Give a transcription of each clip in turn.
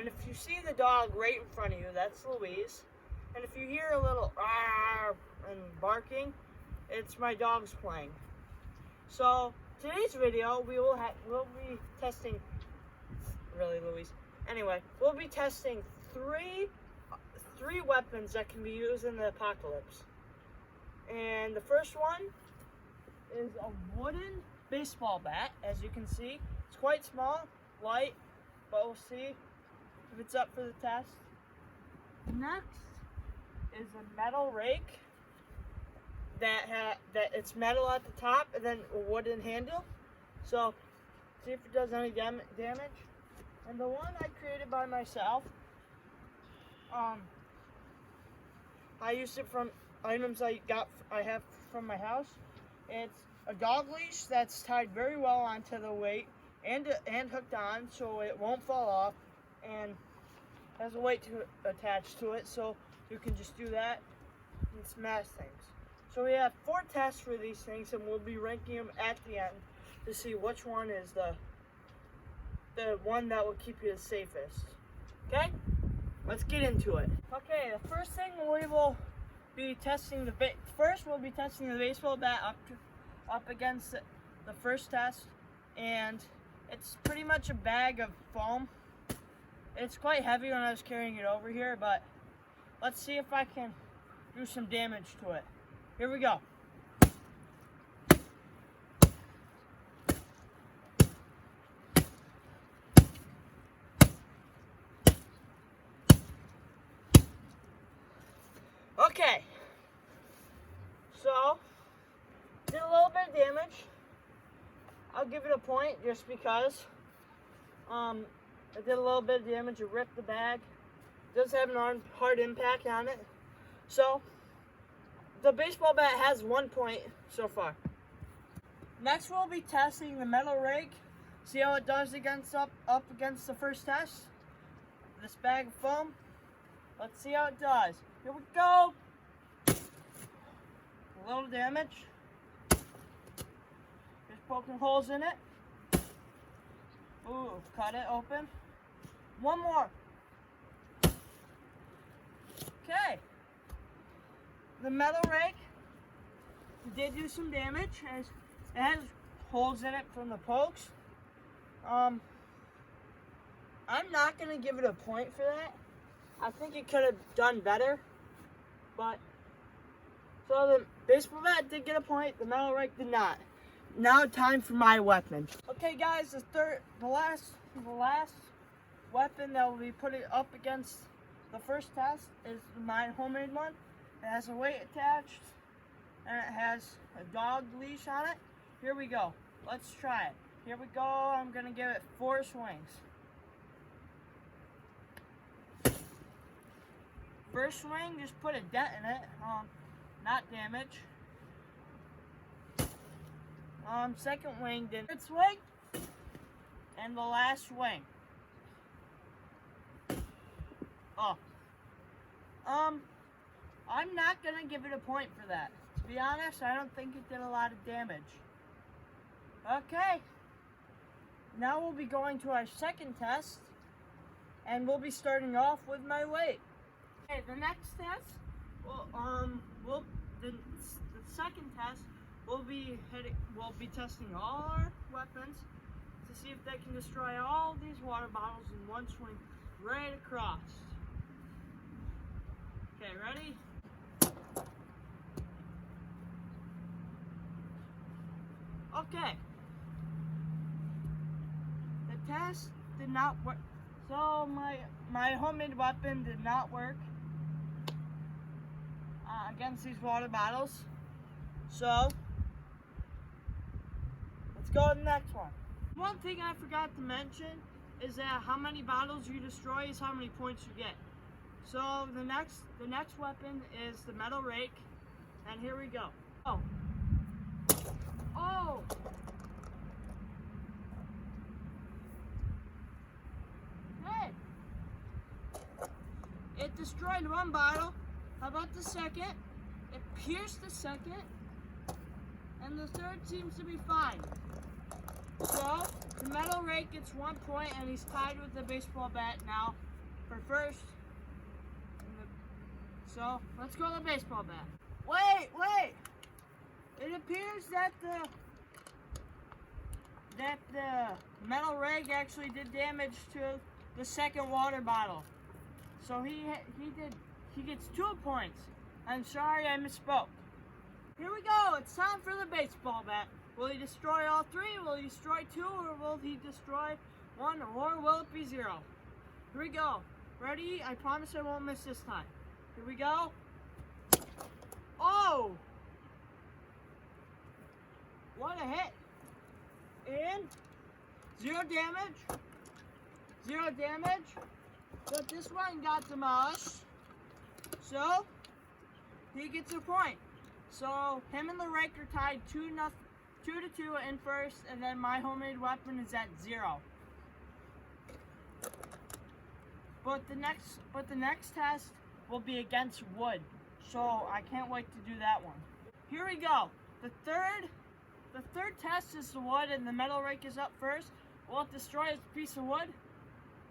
And if you see the dog right in front of you, that's Louise. And if you hear a little and barking, it's my dogs playing. So today's video, we'll be testing. Really, Louise. Anyway, we'll be testing three weapons that can be used in the apocalypse. And the first one is a wooden baseball bat. As you can see, it's quite small, light, but we'll see if it's up for the test. Next is a metal rake that it's metal at the top and then a wooden handle. So see if it does any damage. And the one I created by myself, I used it from items I have from my house. It's a dog leash that's tied very well onto the weight and hooked on so it won't fall off, and has a weight to attach to it, so you can just do that and smash things. So we have 4 tests for these things, and we'll be ranking them at the end to see which one is the one that will keep you the safest. Okay, let's get into it. Okay, the first thing we will be testing we'll be testing the baseball bat up against the first test, and it's pretty much a bag of foam. It's quite heavy when I was carrying it over here, but let's see if I can do some damage to it. Here we go. Okay, so did a little bit of damage. I'll give it a point just because it did a little bit of damage. It ripped the bag. It does have an hard impact on it. So the baseball bat has 1 point so far. Next we'll be testing the metal rake. See how it does up against the first test. This bag of foam. Let's see how it does. Here we go. A little damage. Just poking holes in it. Ooh, cut it open. One more. Okay. The metal rake did do some damage. It has holes in it from the pokes. I'm not going to give it a point for that. I think it could have done better. But, so the baseball bat did get a point, the metal rake did not. Now time for my weapon. Okay guys, the last weapon that will be put up against the first test is my homemade one. It has a weight attached and it has a dog leash on it. Here we go. Let's try it. Here we go. I'm gonna give it 4 swings. First swing, just put a dent in it, not damage. Second swing, third swing, and the last swing. I'm not gonna give it a point for that. To be honest, I don't think it did a lot of damage. Okay, now we'll be going to our second test, and we'll be starting off with my weight. Okay, the next test, the second test, we'll be testing all our weapons to see if they can destroy all these water bottles in one swing right across. Okay, ready? Okay. The test did not work. So my homemade weapon did not work against these water bottles. So let's go to the next one. One thing I forgot to mention is that how many bottles you destroy is how many points you get. So the next weapon is the metal rake, and here we go. Oh! Hey! It destroyed one bottle. How about the second? It pierced the second. And the third seems to be fine. So, the metal rake gets 1 point, and he's tied with the baseball bat now for first. So let's go to the baseball bat. Wait! It appears that the metal rag actually did damage to the second water bottle. So he gets 2 points. I'm sorry I misspoke. Here we go. It's time for the baseball bat. Will he destroy all 3? Will he destroy 2? Or will he destroy 1? Or will it be 0? Here we go. Ready? I promise I won't miss this time. Here we go. Oh! What a hit. And 0 damage. 0 damage. But this one got demolished. So, he gets a point. So, him and the rake are tied 2-2 in first, and then my homemade weapon is at 0. But the next test will be against wood. So, I can't wait to do that one. Here we go. The third test is the wood, and the metal rake is up first. Will it destroy a piece of wood?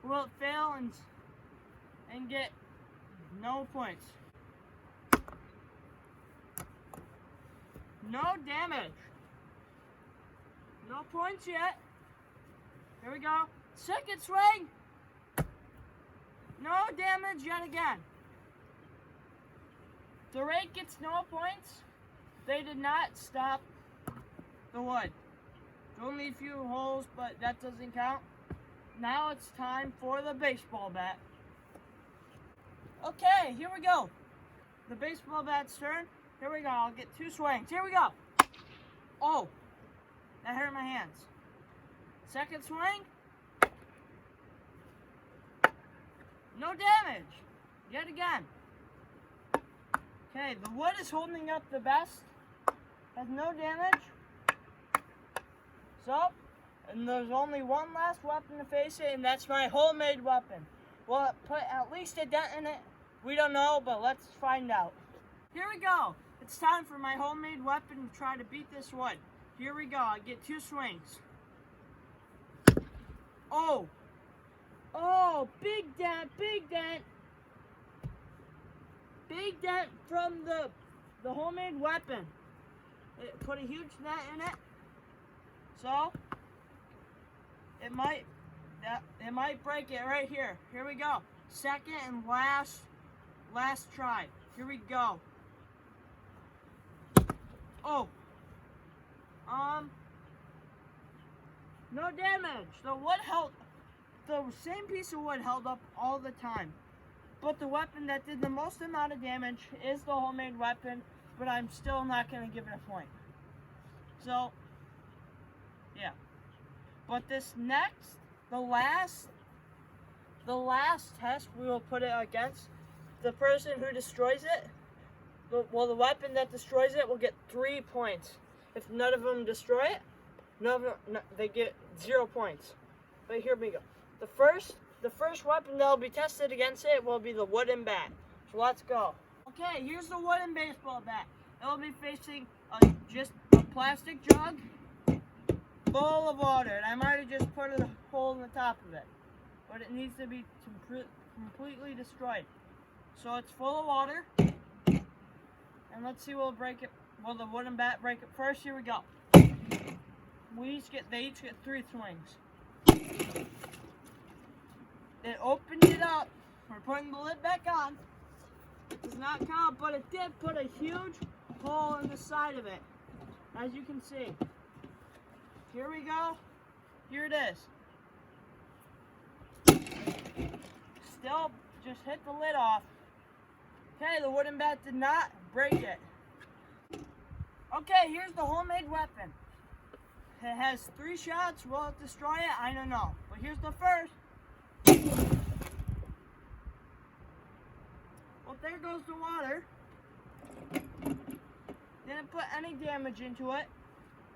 Will it fail and get no points? No damage. No points yet. Here we go. Second swing. No damage yet again. The rake gets no points. They did not stop the wood. Only a few holes, but that doesn't count. Now it's time for the baseball bat. Okay, here we go. The baseball bat's turn. Here we go. I'll get 2 swings. Here we go. Oh, that hurt my hands. Second swing. No damage. Yet again. Okay, the wood is holding up the best. Has no damage. So, and there's only one last weapon to face it, and that's my homemade weapon. Will it put at least a dent in it? We don't know, but let's find out. Here we go. It's time for my homemade weapon to try to beat this wood. Here we go. I get 2 swings. Oh! Oh, big dent, big dent. Big dent from the homemade weapon. It put a huge dent in it. So, it might break it right here. Here we go. Second and last try. Here we go. Oh. No damage. The same piece of wood held up all the time. But the weapon that did the most amount of damage is the homemade weapon, but I'm still not going to give it a point. So, yeah. But this next, the last test, we will put it against the person who destroys it. Well, the weapon that destroys it will get 3 points. If none of them destroy it, they get 0 points. But here we go. The first weapon that will be tested against it will be the wooden bat. So let's go. Okay, here's the wooden baseball bat. It will be facing just a plastic jug full of water. And I might have just put a hole in the top of it. But it needs to be completely destroyed. So it's full of water. And let's see, will the wooden bat break it first? Here we go. They each get 3 swings. It opened it up. We're putting the lid back on. It does not count, but it did put a huge hole in the side of it, as you can see. Here we go. Here it is. Still, just hit the lid off. Okay, the wooden bat did not break it. Okay, here's the homemade weapon. It has 3 shots. Will it destroy it? I don't know. But here's the first. Well, there goes the water. Didn't put any damage into it,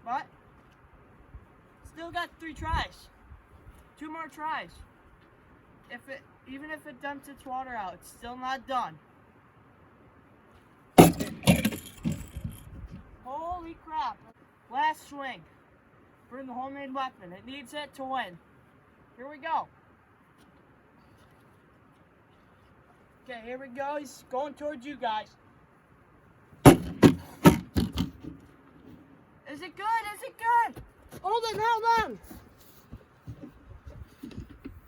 but still got 3 tries. 2 more tries. Even if it dumps its water out, it's still not done. Holy crap. Last swing for the homemade weapon. It needs it to win. Here we go. Okay, here we go. He's going towards you guys. Is it good? Is it good? Hold on.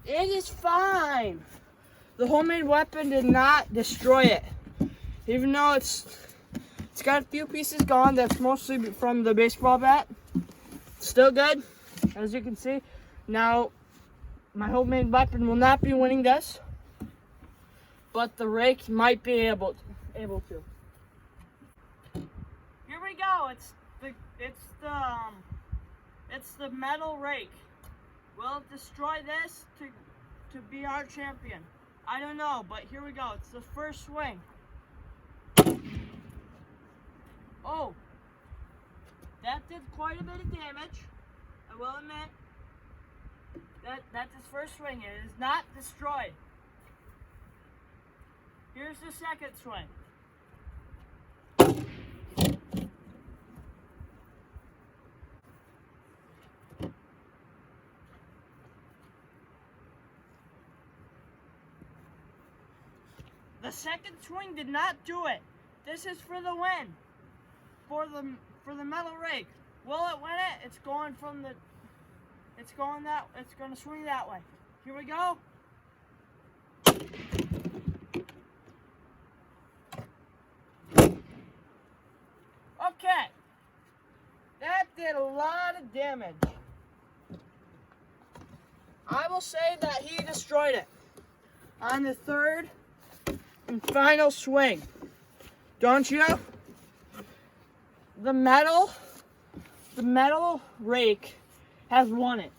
It is fine. The homemade weapon did not destroy it. Even though it's got a few pieces gone, that's mostly from the baseball bat. Still good, as you can see. Now, my homemade weapon will not be winning this, but the rake might be able to. Here we go. It's the metal rake. Will it destroy this to be our champion? I don't know, but here we go. It's the first swing. Oh, that did quite a bit of damage. I will admit. That's his first swing. It is not destroyed. Here's the second swing. The second swing did not do it. This is for the win. For the metal rake. Will it win it? It's going to swing that way. Here we go. Okay. That did a lot of damage. I will say that he destroyed it. On the third and final swing. Don't you? The metal rake has won it.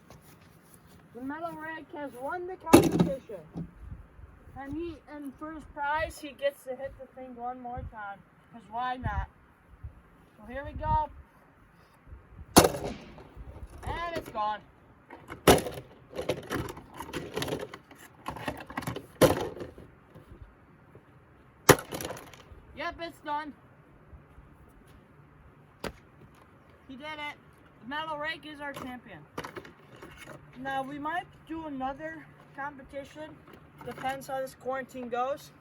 The metal rake has won the competition. And for his prize, he gets to hit the thing one more time. Because why not? So here we go. And it's gone. Yep, it's done. He did it. The metal rake is our champion. Now, we might do another competition. Depends how this quarantine goes.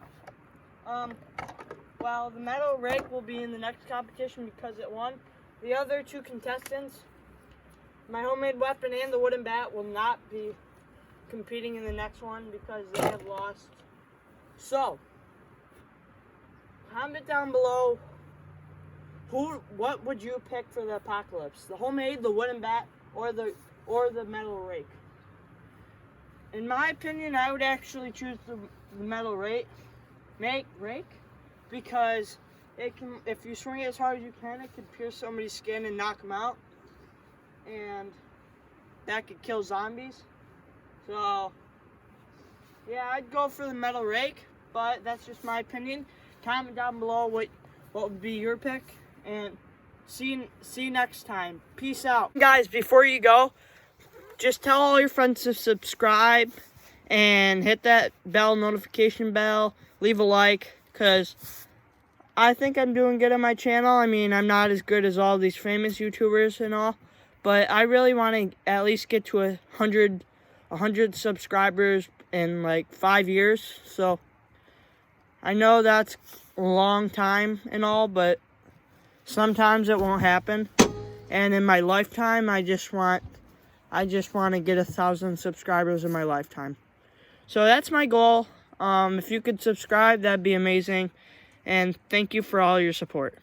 Well, the metal rake will be in the next competition because it won. The other two contestants, my homemade weapon and the wooden bat, will not be competing in the next one because they have lost. So, comment down below what would you pick for the apocalypse? The homemade, the wooden bat, or the metal rake? In my opinion, I would actually choose the metal rake because it can, if you swing it as hard as you can, it can pierce somebody's skin and knock them out, and that could kill zombies. So yeah, I'd go for the metal rake, but that's just my opinion. Comment down below what would be your pick, and see you next time. Peace out. Guys, before you go, just tell all your friends to subscribe and hit that notification bell, leave a like, because I think I'm doing good on my channel. I mean, I'm not as good as all these famous YouTubers and all, but I really want to at least get to 100 subscribers in like 5 years. So I know that's a long time and all, but sometimes it won't happen. And in my lifetime, I just want to get 1,000 subscribers in my lifetime. So that's my goal. If you could subscribe, that'd be amazing. And thank you for all your support.